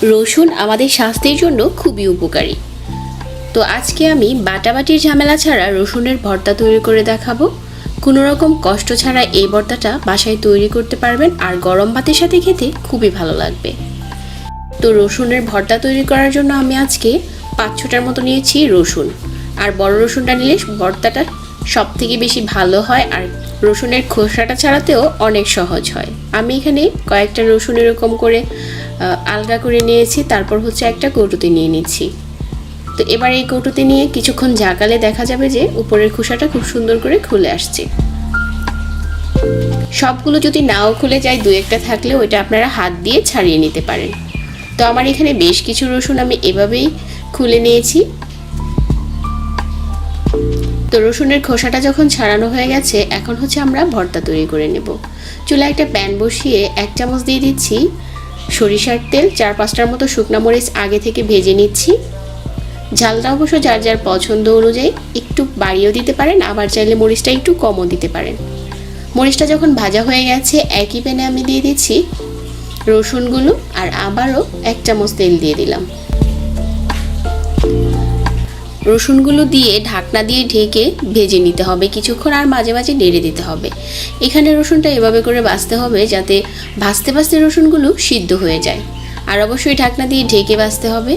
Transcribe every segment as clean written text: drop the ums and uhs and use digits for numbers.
রসুন আমাদের স্বাস্থ্যের জন্য খুবই উপকারী। তো আজকে আমি বাটাবাটির ঝামেলা ছাড়া রসুনের ভর্তা তৈরি করে দেখাবো। কোনো রকম কষ্ট ছাড়া এই ভর্তাটা বাসায় তৈরি করতে পারবেন আর গরম ভাতের সাথে খেতে খুবই ভালো লাগবে। তো রসুনের ভর্তা তৈরি করার জন্য আমি আজকে 5-6টার মতো নিয়েছি রসুন। আর বড় রসুনটা নিলে ভর্তাটা সব থেকে বেশি ভালো হয় আর রসুনের খোসাটা ছাড়াতেও অনেক সহজ হয়। আমি এখানে কয়েকটা রসুন এরকম করে আলগা করে নিয়েছি, তারপর একটা কৌটোতে নিয়ে নিচ্ছি। তো এবার এই কৌটোতে নিয়ে কিছুক্ষণ জাগালে দেখা যাবে যে উপরের খোসাটা খুব সুন্দর করে খুলে আসছে। সবগুলো যদি নাও খুলে যায়, 2-1টা থাকলে ওইটা আপনারা হাত দিয়ে ছাড়িয়ে নিতে পারেন। তো আমার এখানে বেশ কিছু রসুন আমি এভাবেই খুলে নিয়েছি। তো রসুনের খোসাটা যখন ছাড়ানো হয়ে গেছে, এখন আমরা ভর্তা তৈরি করে নেব। চুলায় একটা প্যান বসিয়ে 1 চামচ দিয়ে দিচ্ছি সরিষার তেল। 4-5টার মতো শুকনো মরিচ আগে থেকে ভেজে নিচ্ছি। ঝালটা অবশ্য যার যার পছন্দ অনুযায়ী একটু বাড়িয়েও দিতে পারেন, আবার চাইলে মরিচটা একটু কমও দিতে পারেন। মরিচটা যখন ভাজা হয়ে গেছে, একই প্যানে আমি দিয়ে দিচ্ছি রসুনগুলো আর আবারও 1 চামচ তেল দিয়ে দিলাম। রসুনগুলো দিয়ে ঢাকনা দিয়ে ঢেকে ভেজে নিতে হবে কিছুক্ষণ, আর মাঝে মাঝে নেড়ে দিতে হবে। এখানে রসুনটা এভাবে করে ভাজতে হবে যাতে ভাজতে ভাজতে রসুনগুলো সিদ্ধ হয়ে যায়, আর অবশ্যই ঢাকনা দিয়ে ঢেকে ভাজতে হবে।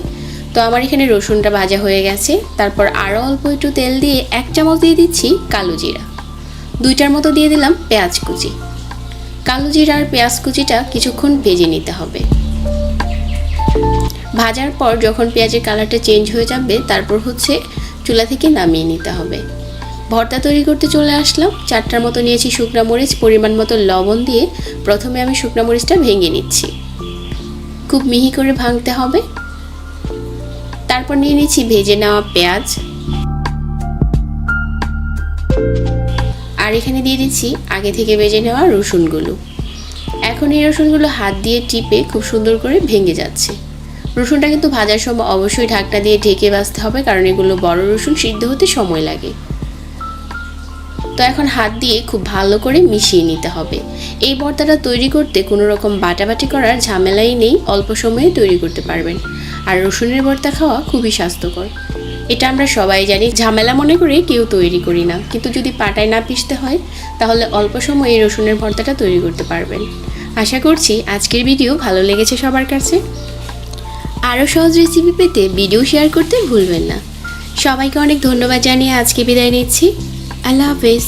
তো আমার এখানে রসুনটা ভাজা হয়ে গেছে। তারপর আরও অল্প একটু তেল দিয়ে 1 চামচ দিয়ে দিচ্ছি কালো জিরা, 2টার মতো দিয়ে দিলাম পেঁয়াজ কুচি। কালো জিরা আর পেঁয়াজ কুচিটা কিছুক্ষণ ভেজে নিতে হবে। ভাজার পর যখন পেঁয়াজের কালারটা চেঞ্জ হয়ে যাবে, তারপর চুলা থেকে নামিয়ে নিতে হবে। ভর্তা তৈরি করতে চলে আসলাম। 4টার মতো নিয়েছি শুকনা মরিচ, পরিমাণ মতো লবণ দিয়ে প্রথমে আমি শুকনা মরিচটা ভেঙে নিচ্ছি। খুব মিহি করে ভাঙতে হবে। তারপর নিয়ে নিচ্ছি ভেজে নেওয়া পেঁয়াজ, আর এখানে দিয়ে দিচ্ছি আগে থেকে ভেজে নেওয়া রসুনগুলো। এখন এই রসুনগুলো হাত দিয়ে টিপে খুব সুন্দর করে ভেঙে যাচ্ছে। রসুনটা কিন্তু ভাজার সময় অবশ্যই ঢাকনা দিয়ে ঢেকে ভাজতে হবে, কারণ এগুলো বড় রসুন, সিদ্ধ হতে সময় লাগে। তো এখন হাত দিয়ে খুব ভালো করে মিশিয়ে নিতে হবে। এই ভর্তাটা তৈরি করতে কোনো রকম বাটাবাটি করার ঝামেলাই নেই, অল্প সময়ে তৈরি করতে পারবেন। আর রসুনের ভর্তা খাওয়া খুবই স্বাস্থ্যকর, এটা আমরা সবাই জানি। ঝামেলা মনে করে কেউ তৈরি করি না, কিন্তু যদি পাটায় না পিষতে হয় তাহলে অল্প সময়ে এই রসুনের ভর্তাটা তৈরি করতে পারবেন। আশা করছি আজকের ভিডিও ভালো লেগেছে সবার কাছে। আরও সহজ রেসিপি পেতে ভিডিও শেয়ার করতে ভুলবেন না। সবাইকে অনেক ধন্যবাদ জানিয়ে আজকে বিদায় নিচ্ছি। আল্লাহ হাফেজ।